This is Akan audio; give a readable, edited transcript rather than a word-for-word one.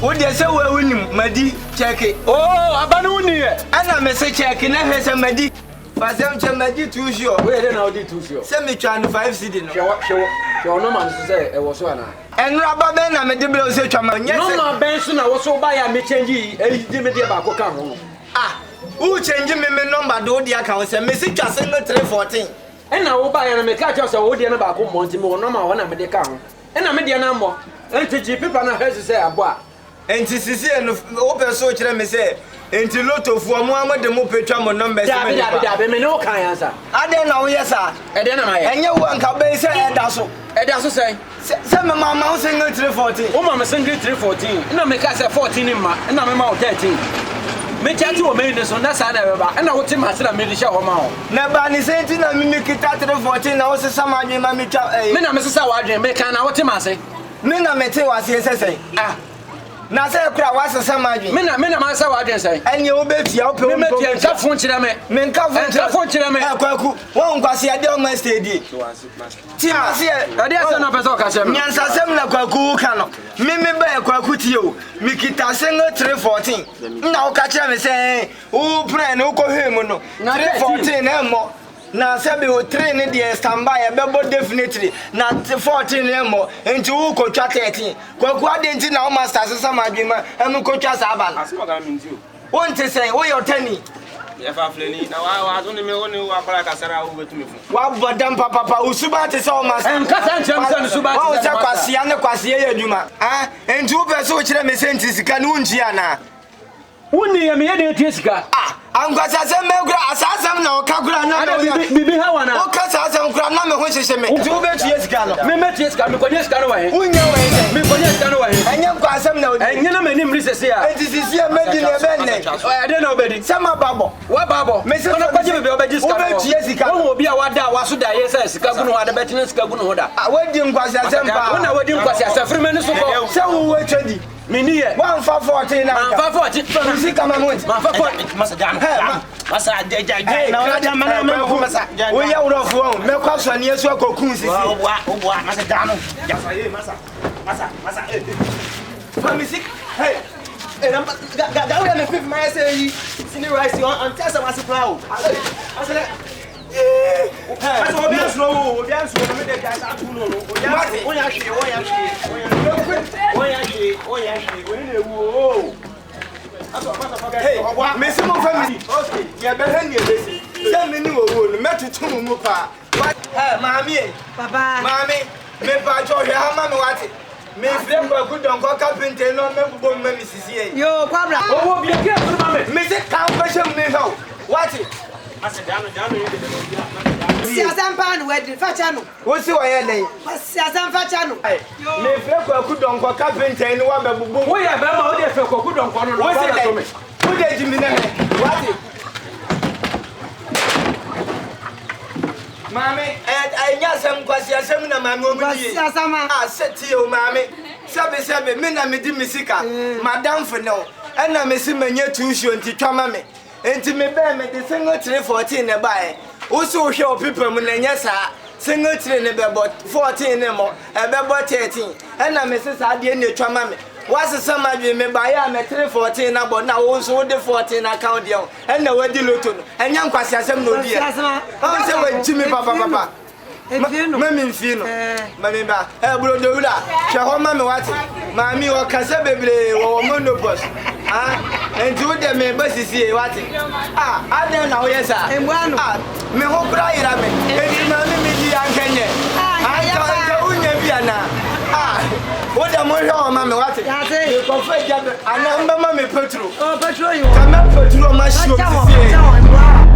What do you say? We're winning, Madi. Check it. Oh, Abanuni. And I'm a check in a has a Madi. Fasam Madi too sure. Where then I'll do too sure. Send me trying 5 city. Show no man to say it was one. And Rabba Ben, I'm a debut say Chaman. Yes, no, Benson, I was so by a Michenji, a Dimity Bacocam. Ah, who changing me number do the accounts and Missy Castle 314. And I will buy and make catch us a wood and about Montimo, no one I'm the account. And I'm a number. And to people and I heard to say a boy. And to see and open so me say, and to lot of one the more petrol numbers. I don't know, yes, sir. I don't know. And you want to be say, and that's so. And that's say, some of my mouse single 314. Oh, Mamma single 314. No, make us a 14 in my, and I'm about 13. Make you a maintenance on that side of and I would tell myself, I made a show of my own. Never any saying, I mean, make it out to the 14. I was a summer, you mammy, Mina Mrs. Sawadjin, make an hour to Massey. Mina Mete was here, say, ah. Now say a crowd was a summer. Mina Massa, I can say, and you bet you open me, Cafon Chilame, men Cafon Chilame, one was here, don't my steady. Tia, I didn't know Pazoka, Nansa Semna Quacu, Mimi Bear Quacutio, Mikita Singer 314. Now catch me say, oh, pray no cohemono, 314 and more. Now, Sabi will train in the standby a double definitely, not 14 more, and to who coach at 18. What didn't now masters some argument and coach us Aban? That's what I mean to. Want to say, oh, you're 10. If I'm playing, now I was only me walk like a Sarah over to me. What but then Papa Usubat is almost and Cassan Subat, Quasiana Quasia Duma, and 2 persons which sent is Canungiana. Only a mere Jessica. I'm going to say, Assassin, no, Cagran, Bibi Hawana, or Cassam Granama, which is a man. 2 years ago, Memetis can be away. We know it, and young Quasam, no, and you know, my name is here. It is here, making a band. I don't know, Betty. Summer Bubble. What Bubble? Mr. Jessica will be a wada, was to die, yes, Caguno had a better Scagunoda. I went in Quasam, when I went in Quasam, 3 minutes ago. So we were 20. Mini 1 for 14 now. 540 from Sicama, Massadam. Massa, we are off one. No question, yes, or cocoons. Massadam. Massa. Hey, and I'm down the 5th mile, say, Senior Rice on Tessa was a cloud. I said, that's what we are slow. We are slow. We are slow. Hey, Miss Family. Okay, you are behind you. Tell me, you met to Mupa. What? Mammy, Papa, Mammy, me Pacho, how mammy what it? Me flame good on carpenter, no member, Mrs. Yo, Pabra. Oh, be careful, Mammy. Mrs. Compassion, me how? What it? I said, down. Siasampan, where the Fachano. What's your name? Siasam Fachano. Me flame good on carpenter, and one of the boy, I remember good on corner. What's it? Who did you mean? What it? Mammy, and I got some questions, Mamma. I said to you, Mammy. Sabe, Mina Midimisica, Madame for no, and I'm missing my new tuition to come me. And to me, bear me the single 314 a buy. Also, show people when they yes, single train about 14 more, about 13. And I'm Mrs. Adian, your chamame. What's the summer you may buy? I'm at 314 about now, also the 14 account, and the wedding Luton, and young Quasiasam no dear. I'll say when Jimmy Papa. Mammy Fino, Mammy, Brodola, Shahoma, what? Mammy or Casabe or Monopos. And two of them members is here, what? I don't know, yes, sir. And one, me hope I am it. Mammy, young Kenya. I can't go what am I, Mammy? What? I know Mammy Petro. Oh, Petro, you come up for 2 of my shoes.